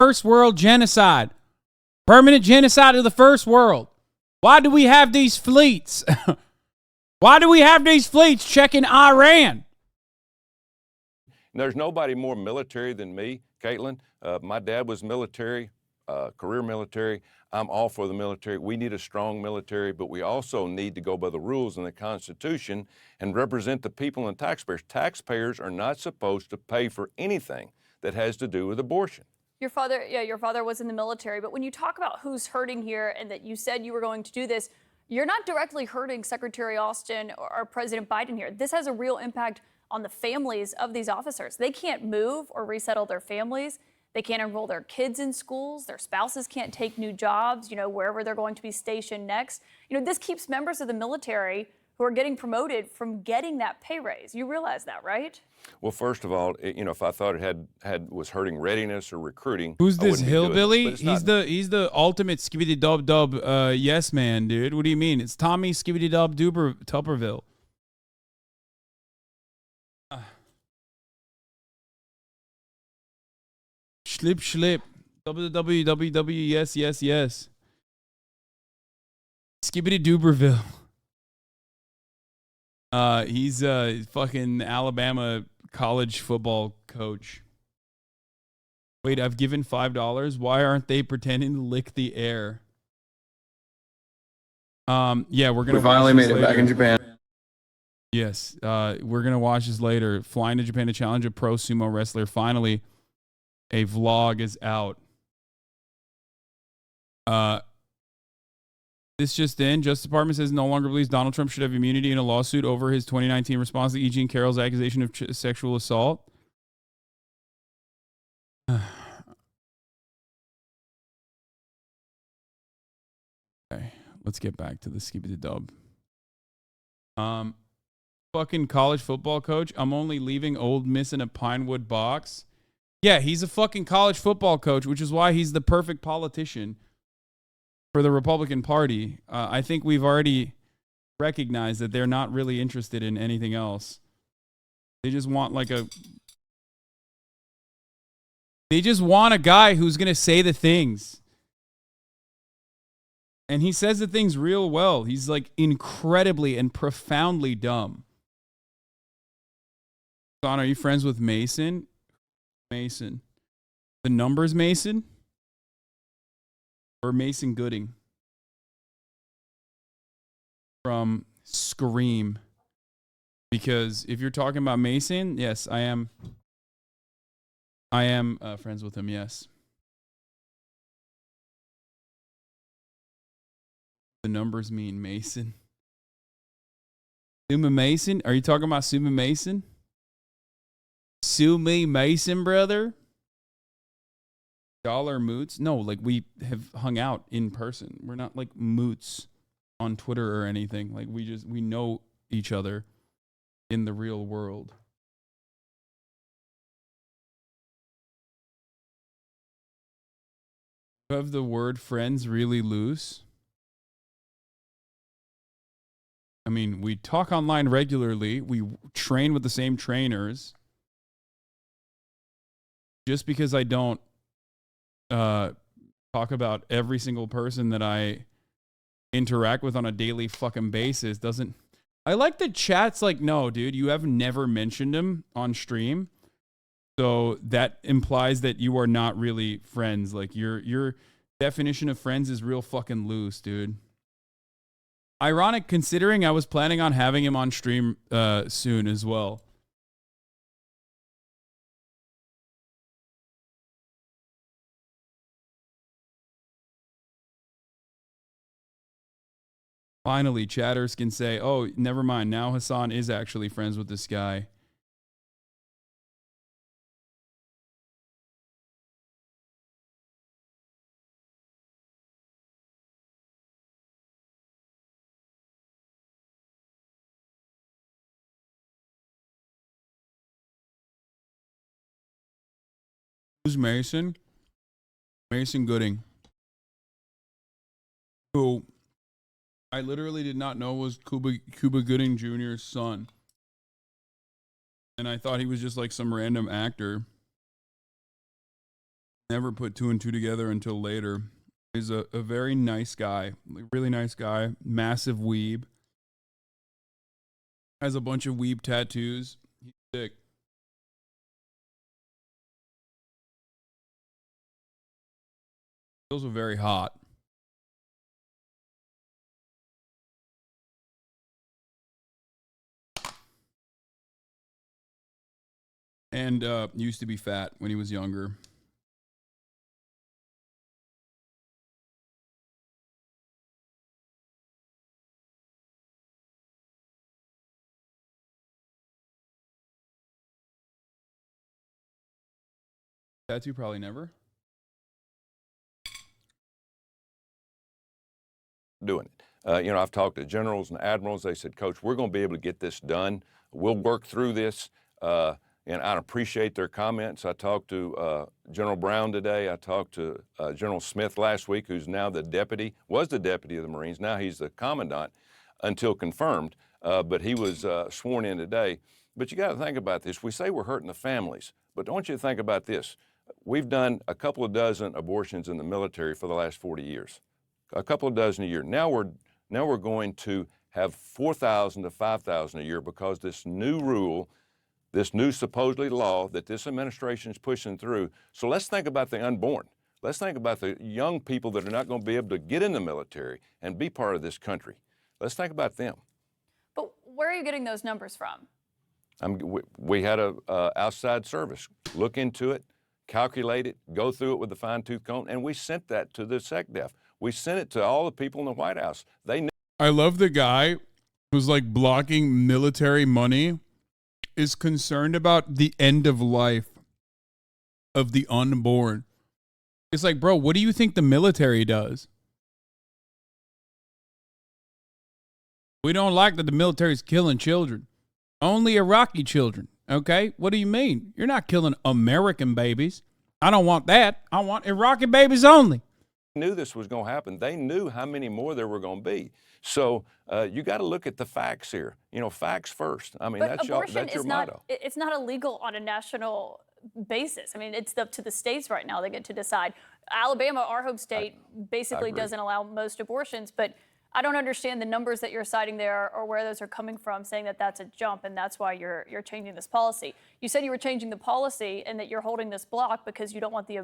First world genocide. Permanent genocide of the first world. Why do we have these fleets? Why do we have these fleets checking Iran? There's nobody more military than me, Caitlin. My dad was military, career military. I'm all for the military. We need a strong military, but we also need to go by the rules in the Constitution and represent the people and taxpayers. Taxpayers are not supposed to pay for anything that has to do with abortion. Your father was in the military, but when you talk about who's hurting here and that you said you were going to do this, you're not directly hurting Secretary Austin or President Biden here. This has a real impact on the families of these officers. They can't move or resettle their families. They can't enroll their kids in schools. Their spouses can't take new jobs, wherever they're going to be stationed next. This keeps members of the military who are getting promoted from getting that pay raise. You realize that, right? Well, first of all, if I thought it was hurting readiness or recruiting. Who's this hillbilly? He's the ultimate skibbity dub dub yes man, dude. What do you mean? It's Tommy skibbity dub Tuberville. Schlip. WWW, yes. Skibbity Duberville. He's a fucking Alabama college football coach. Wait, I've given $5. Why aren't they pretending to lick the air? Yeah, we're gonna. We finally made it back in Japan. Yes, we're gonna watch this later. Flying to Japan to challenge a pro sumo wrestler. Finally, a vlog is out. This just in. Justice Department says no longer believes Donald Trump should have immunity in a lawsuit over his 2019 response to E. Jean Carroll's accusation of sexual assault. Okay, let's get back to the skibbity dub. Fucking college football coach. I'm only leaving Ole Miss in a Pinewood box. Yeah, he's a fucking college football coach, which is why he's the perfect politician for the Republican Party. I think we've already recognized that they're not really interested in anything else. They just want a guy who's going to say the things. And he says the things real well. He's incredibly and profoundly dumb. Son, are you friends with Mason? Mason. The numbers Mason? Or Mason Gooding? From Scream. Because if you're talking about Mason, yes, I am friends with him, yes. The numbers mean Mason. Suma Mason? Are you talking about Suma Mason? Sue me Mason, brother? Dollar moots? No, we have hung out in person. We're not moots on Twitter or anything. We know each other in the real world. You have the word friends really loose? I mean, we talk online regularly. We train with the same trainers. Just because I don't talk about every single person that I interact with on a daily fucking basis doesn't. I like the chat's no, dude, you have never mentioned him on stream. So that implies that you are not really friends. Your definition of friends is real fucking loose, dude. Ironic considering I was planning on having him on stream soon as well. Finally, chatters can say, oh, never mind. Now Hasan is actually friends with this guy. Who's Mason? Mason Gooding. Who I literally did not know was Cuba Gooding Jr.'s son. And I thought he was just some random actor. Never put two and two together until later. He's a very nice guy, really nice guy, massive weeb. Has a bunch of weeb tattoos. He's sick. Those are very hot. And used to be fat when he was younger. Tattoo probably never. Doing it. You know, I've talked to generals and admirals. They said, Coach, we're going to be able to get this done. We'll work through this. And I appreciate their comments. I talked to General Brown today. I talked to General Smith last week, who's now the deputy, was the deputy of the Marines. Now he's the commandant until confirmed. But he was sworn in today. But you got to think about this. We say we're hurting the families, but I want you to think about this. We've done a couple of dozen abortions in the military for the last 40 years. A couple of dozen a year. Now we're going to have 4,000 to 5,000 a year because this new rule, this new supposedly law that this administration is pushing through. So let's think about the unborn. Let's think about the young people that are not going to be able to get in the military and be part of this country. Let's think about them. But where are you getting those numbers from? We had a outside service look into it, calculate it, go through it with a fine-tooth comb, and we sent that to the SecDef. We sent it to all the people in the White House. They knew. I love the guy who's like blocking military money is concerned about the end of life of the unborn. It's like, bro, what do you think the military does? We don't like that the military's killing children. Only Iraqi children, okay? What do you mean? You're not killing American babies. I don't want that. I want Iraqi babies only. Knew this was going to happen. They knew how many more there were going to be. So you got to look at the facts here. You know, facts first. I mean, that's your motto. It's not illegal on a national basis. I mean, it's up to the states right now. They get to decide. Alabama, our home state, basically doesn't allow most abortions, but I don't understand the numbers that you're citing there or where those are coming from, saying that that's a jump and that's why you're changing this policy. You said you were changing the policy and that you're holding this block because you don't want the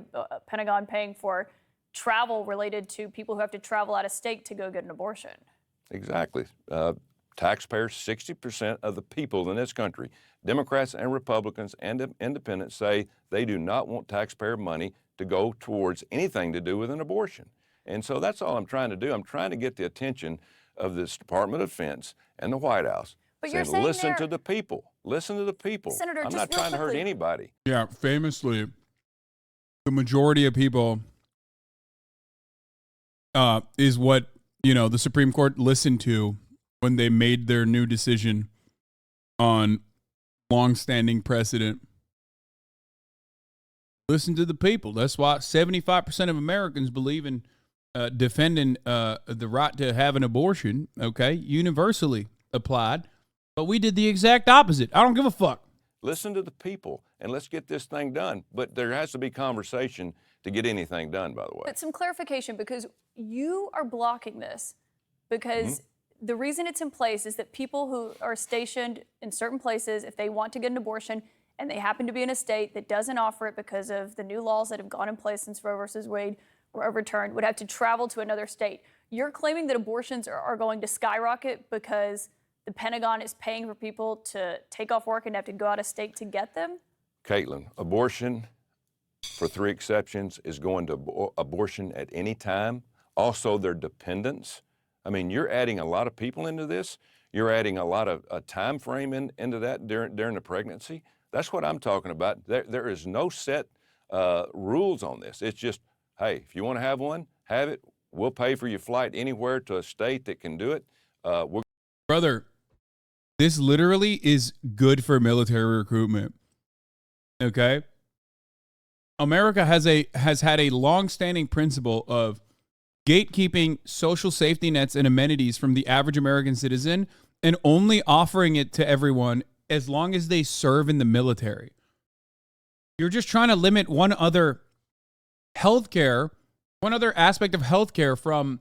Pentagon paying for travel related to people who have to travel out of state to go get an abortion. Exactly. Taxpayers, 60% of the people in this country, Democrats and Republicans and independents, say they do not want taxpayer money to go towards anything to do with an abortion. And so that's all I'm trying to do. I'm trying to get the attention of this Department of Defense and the White House. But you're saying listen to the people. Listen to the people. Senator, I'm not trying to hurt anybody. Yeah, famously, the majority of people is what, you know, the Supreme Court listened to when they made their new decision on longstanding precedent. Listen to the people. That's why 75% of Americans believe in defending the right to have an abortion, okay, universally applied. But we did the exact opposite. I don't give a fuck. Listen to the people, and let's get this thing done. But there has to be conversation to get anything done, by the way. But some clarification, because you are blocking this because the reason it's in place is that people who are stationed in certain places, if they want to get an abortion and they happen to be in a state that doesn't offer it because of the new laws that have gone in place since Roe versus Wade were overturned, would have to travel to another state. You're claiming that abortions are going to skyrocket because the Pentagon is paying for people to take off work and have to go out of state to get them? Caitlin, abortion, for 3 exceptions, is going to abortion at any time. Also, their dependents. I mean, you're adding a lot of people into this. You're adding a lot of time frame into that during the pregnancy. That's what I'm talking about. There is no set rules on this. It's just, hey, if you want to have one, have it. We'll pay for your flight anywhere to a state that can do it. Brother, this literally is good for military recruitment. Okay? America has had a long-standing principle of gatekeeping social safety nets and amenities from the average American citizen and only offering it to everyone as long as they serve in the military. You're just trying to limit one other healthcare, one other aspect of healthcare from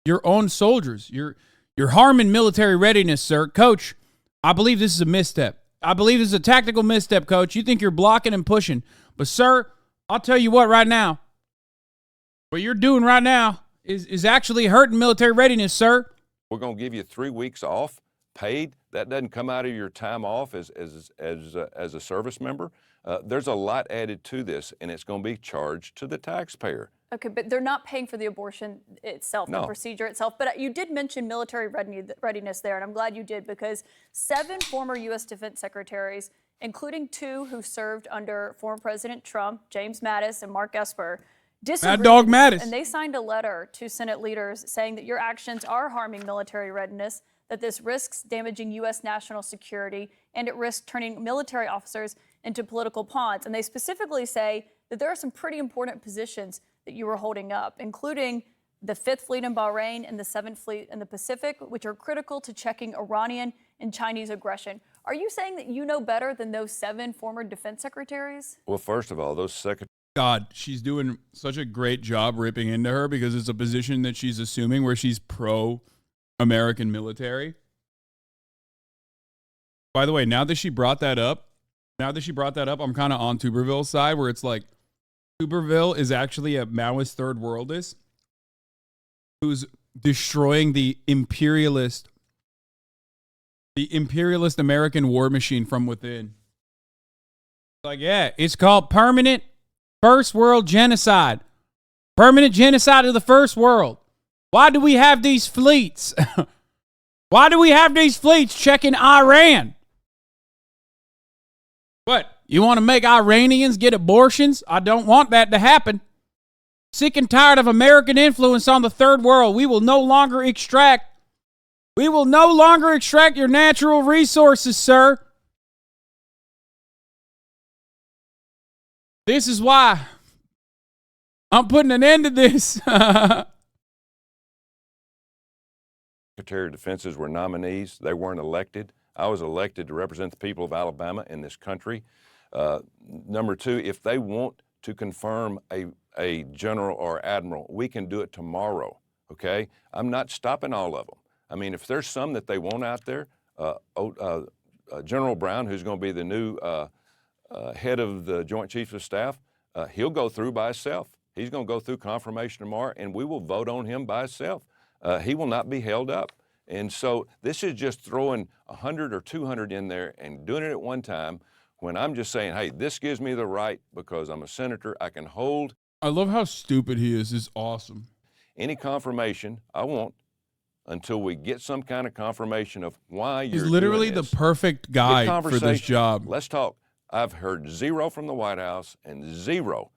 your own soldiers. You're harming military readiness, sir. Coach, I believe this is a misstep. I believe this is a tactical misstep, Coach. You think you're blocking and pushing. But, sir, I'll tell you what right now. What you're doing right now is actually hurting military readiness, sir. We're going to give you 3 weeks off, paid. That doesn't come out of your time off as a service member. There's a lot added to this, and it's going to be charged to the taxpayer. Okay, but they're not paying for the abortion itself, No. the procedure itself. But you did mention military readiness there, and I'm glad you did, because 7 former U.S. defense secretaries, including 2 who served under former President Trump, James Mattis and Mark Esper, disagreed. Mad Dog Mattis. And they signed a letter to Senate leaders saying that your actions are harming military readiness, that this risks damaging U.S. national security, and it risks turning military officers into political pawns. And they specifically say that there are some pretty important positions that you were holding up, including the 5th Fleet in Bahrain and the 7th Fleet in the Pacific, which are critical to checking Iranian and Chinese aggression. Are you saying that you know better than those 7 former defense secretaries? Well, first of all, those secretaries. God, she's doing such a great job ripping into her because it's a position that she's assuming where she's pro-American military. By the way, now that she brought that up, I'm kind of on Tuberville's side where it's like Tuberville is actually a Maoist third worldist who's destroying the imperialist American war machine from within. Like, yeah, it's called permanent first world genocide. Permanent genocide of the first world. Why do we have these fleets? Why do we have these fleets checking Iran? What? You want to make Iranians get abortions? I don't want that to happen. Sick and tired of American influence on the third world. We will no longer extract your natural resources, sir. This is why I'm putting an end to this. Secretary of Defenses were nominees. They weren't elected. I was elected to represent the people of Alabama in this country. Number 2, if they want to confirm a general or admiral, we can do it tomorrow, okay? I'm not stopping all of them. I mean, if there's some that they want out there, General Brown, who's going to be the new head of the Joint Chiefs of Staff, he'll go through by himself. He's going to go through confirmation tomorrow, and we will vote on him by himself. He will not be held up. And so this is just throwing 100 or 200 in there and doing it at one time when I'm just saying, hey, this gives me the right because I'm a senator. I can hold. I love how stupid he is. It's awesome. Any confirmation I want until we get some kind of confirmation of why you're He's literally doing this. The perfect guy for this job. Let's talk. I've heard 0 from the White House and 0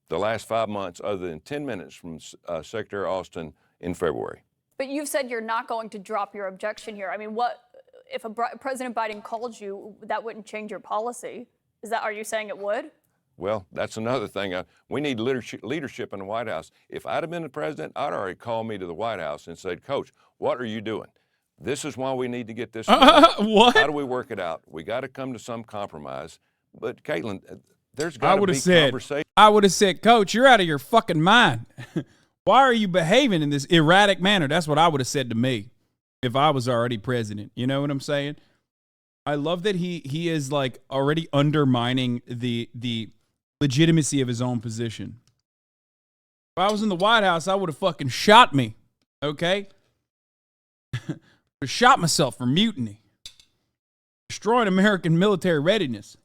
the last 5 months other than 10 minutes from Secretary Austin in February. But you've said you're not going to drop your objection here. I mean, what if President Biden called you, that wouldn't change your policy? Are you saying it would? Well, that's another thing. We need leadership in the White House. If I'd have been the president, I'd already called me to the White House and said, Coach, what are you doing? This is why we need to get this. What? How do we work it out? We got to come to some compromise. But Caitlin, there's got to be conversation. I would have said, Coach, you're out of your fucking mind. Why are you behaving in this erratic manner? That's what I would have said to me if I was already president. You know what I'm saying? I love that he is like already undermining the legitimacy of his own position. If I was in the White House, I would have fucking shot me. Okay? Shot myself for mutiny. Destroying American military readiness.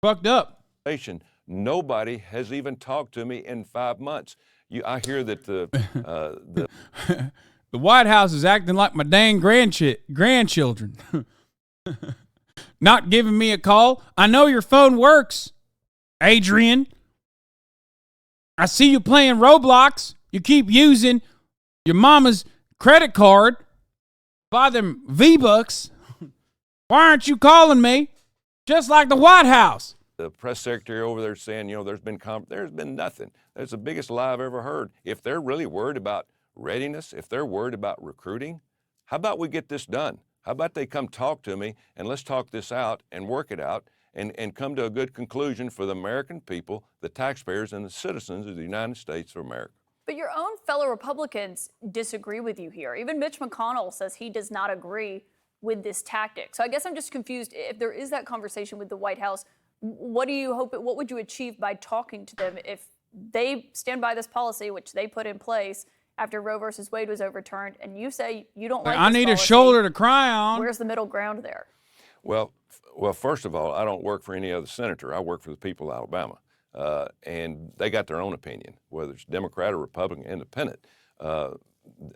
Fucked up. Nobody has even talked to me in 5 months. I hear that the the White House is acting like my dang grandchildren. Not giving me a call. I know your phone works, Adrian. I see you playing Roblox. You keep using your mama's credit card. Buy them V-Bucks. Why aren't you calling me? Just like the White House. The press secretary over there saying, there's been nothing. That's the biggest lie I've ever heard. If they're really worried about readiness, if they're worried about recruiting, how about we get this done? How about they come talk to me and let's talk this out and work it out and come to a good conclusion for the American people, the taxpayers, and the citizens of the United States of America. But your own fellow Republicans disagree with you here. Even Mitch McConnell says he does not agree with this tactic. So I guess I'm just confused. If there is that conversation with the White House, what do you hope? What would you achieve by talking to them if they stand by this policy, which they put in place after Roe versus Wade was overturned, and you say you don't like I this need policy? a shoulder to cry on. Where's the middle ground there? Well, first of all, I don't work for any other senator. I work for the people of Alabama. And they got their own opinion, whether it's Democrat or Republican, Independent.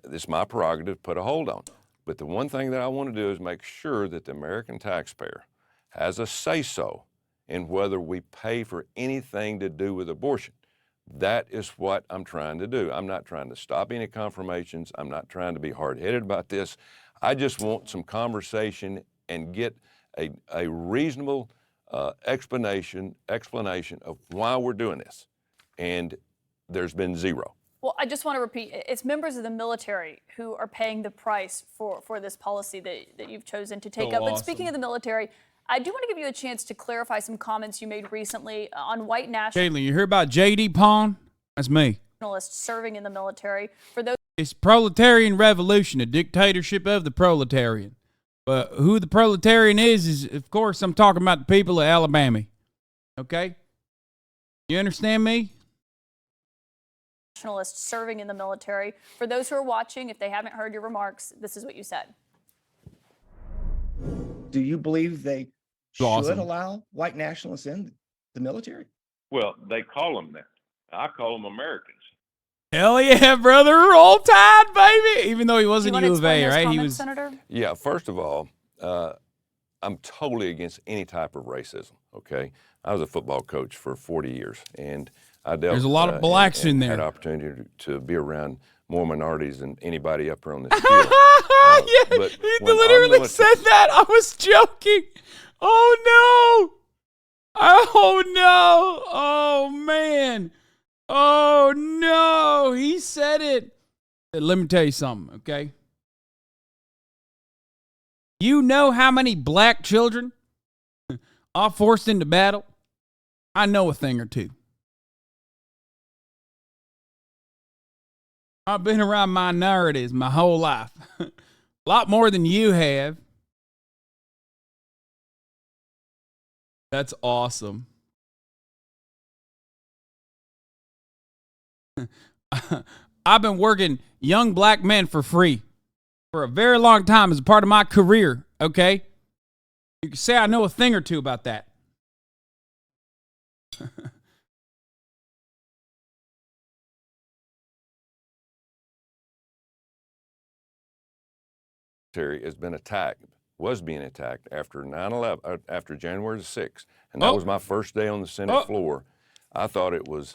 It's my prerogative to put a hold on. But the one thing that I want to do is make sure that the American taxpayer has a say-so in whether we pay for anything to do with abortion. That is what I'm trying to do. I'm not trying to stop any confirmations. I'm not trying to be hard-headed about this. I just want some conversation and get a reasonable explanation of why we're doing this. And there's been zero. Well, I just want to repeat, it's members of the military who are paying the price for this policy that you've chosen to take up. Awesome. But speaking of the military, I do want to give you a chance to clarify some comments you made recently on white Caitlin, you hear about J.D. Pawn? That's me. nationalists serving in the military. For those It's proletarian revolution, a dictatorship of the proletarian. But who the proletarian is, of course, I'm talking about the people of Alabama. Okay? You understand me? nationalists serving in the military, for those who are watching, if they haven't heard your remarks, this is what you said. Do you believe they should Awesome. allow white nationalists in the military? Well, they call them that. I call them Americans. Hell yeah, brother. Roll Tide, baby. Even though he Do you wasn't want to U of explain A, those right? He comments, was. Senator? Yeah, first of all, I'm totally against any type of racism, okay? I was a football coach for 40 years, and I dealt There's a lot of blacks and in there. had opportunity to be around more minorities than anybody up here on this field. Yeah, but he when our literally military- said that. I was joking. Oh, no. Oh, no. Oh, man. Oh, no. He said it. Let me tell you something, okay? You know how many black children are forced into battle? I know a thing or two. I've been around minorities my whole life. A lot more than you have. That's awesome. I've been working young black men for free for a very long time as a part of my career, okay? You can say I know a thing or two about that. has been attacked, was being attacked after 9/11, after January the 6th, and that was my first day on the Senate floor. I thought it was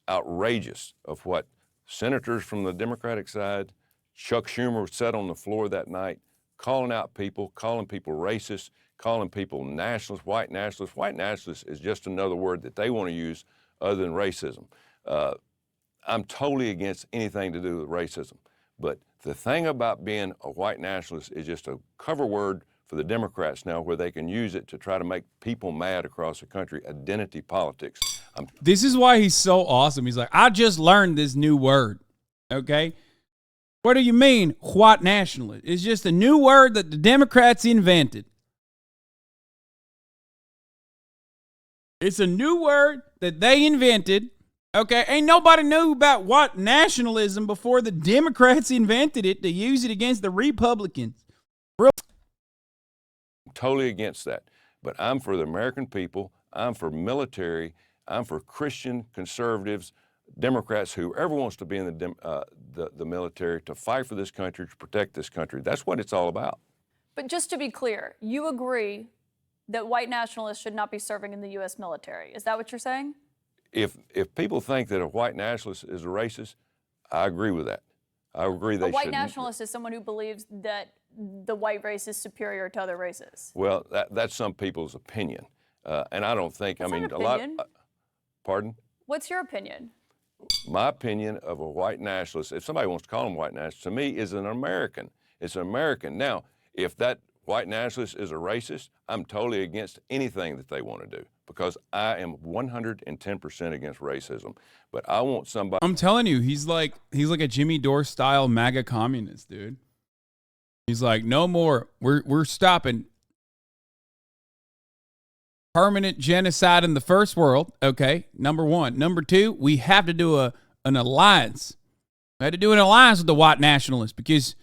outrageous of what senators from the Democratic side, Chuck Schumer said on the floor that night, calling out people, calling people racist, calling people nationalists, white nationalists. White nationalists is just another word that they want to use other than racism. I'm totally against anything to do with racism. But the thing about being a white nationalist is just a cover word for the Democrats now, where they can use it to try to make people mad across the country. Identity politics. This is why he's so awesome. He's like, I just learned this new word. Okay? What do you mean, white nationalist? It's just a new word that the Democrats invented. It's a new word that they invented. Okay? Ain't nobody knew about white nationalism before the Democrats invented it to use it against the Republicans. Totally against that. But I'm for the American people. I'm for military. I'm for Christian conservatives, Democrats, whoever wants to be in the military to fight for this country, to protect this country. That's what it's all about. But just to be clear, you agree that white nationalists should not be serving in the U.S. military. Is that what you're saying? If people think that a white nationalist is a racist, I agree with that. I agree they A white should. nationalist is someone who believes that the white race is superior to other races. Well, that's some people's opinion, and I don't think. That's I mean, not a lot. opinion. Pardon? What's your opinion? My opinion of a white nationalist, if somebody wants to call him white nationalist, to me is an American. It's an American. Now, if that white nationalist is a racist, I'm totally against anything that they want to do because I am 110% against racism. But I want somebody. I'm telling you, he's like a Jimmy Dore style MAGA communist, dude. He's like, no more. We're stopping permanent genocide in the first world. Okay, number one. Number two, we have to do an alliance. We had to do an alliance with the white nationalists because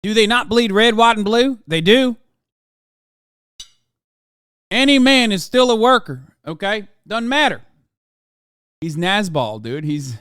do they not bleed red, white, and blue? They do. Any man is still a worker. Okay, doesn't matter. He's Nazball, dude. He's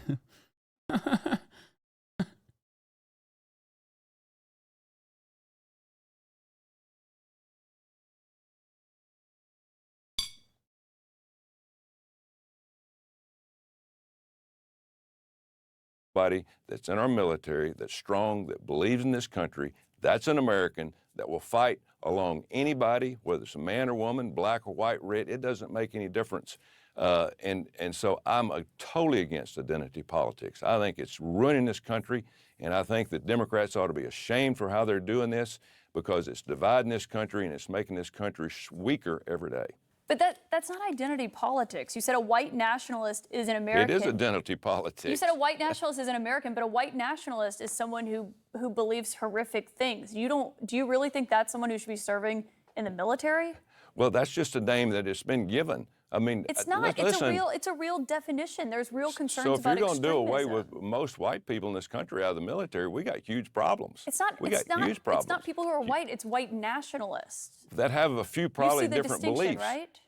that's in our military, that's strong, that believes in this country, that's an American that will fight along anybody, whether it's a man or woman, black or white, red, it doesn't make any difference. And so I'm totally against identity politics. I think it's ruining this country, and I think that Democrats ought to be ashamed for how they're doing this because it's dividing this country and it's making this country weaker every day. But that's not identity politics. You said a white nationalist is an American. It is identity politics. You said a white nationalist is an American, but a white nationalist is someone who believes horrific things. Do you really think that's someone who should be serving in the military? Well, that's just a name that has been given. I mean, it's not. It's a real definition. There's real concerns about So if you're going to do away extremism. with most white people in this country out of the military, we got huge problems. It's not. We It's got not. huge problems. It's not people who are white. It's white nationalists. That have a few probably you see the different distinction, beliefs. right?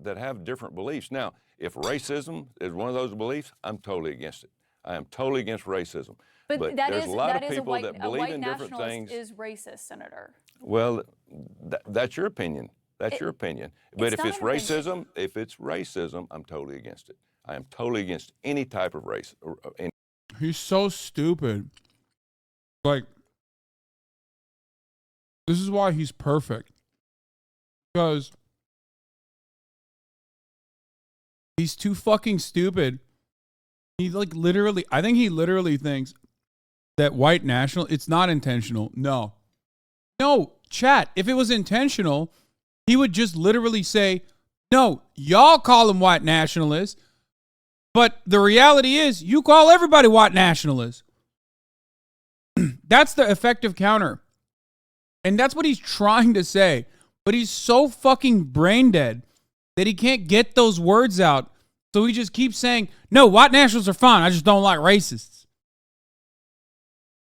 That have different beliefs. Now, if racism is one of those beliefs, I'm totally against it. I am totally against racism. But there's a lot of people that a believe white in different nationalist things. is racist, Senator. Well, that's your opinion. That's your opinion. But if it's racism, I'm totally against it. I am totally against any type of race. He's so stupid. Like, this is why he's perfect. Because he's too fucking stupid. He I think he literally thinks that white national, it's not intentional. No, chat, if it was intentional, he would just literally say, no, y'all call them white nationalists, but the reality is you call everybody white nationalists. That's the effective counter. And that's what he's trying to say. But he's so fucking brain dead that he can't get those words out. So he just keeps saying, no, white nationalists are fine. I just don't like racists.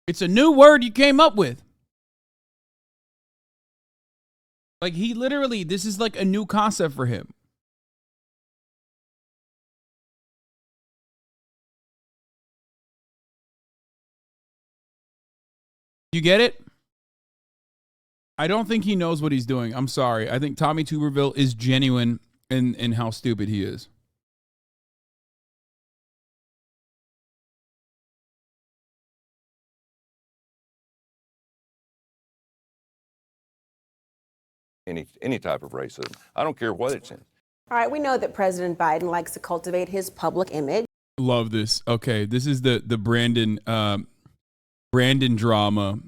It's a new word you came up with. Like, he literally, this is like a new concept for him. You get it? I don't think he knows what he's doing. I'm sorry. I think Tommy Tuberville is genuine in how stupid he is. Any type of racism. I don't care what it's in. All right, we know that President Biden likes to cultivate his public image. Love this. Okay, this is the Brandon drama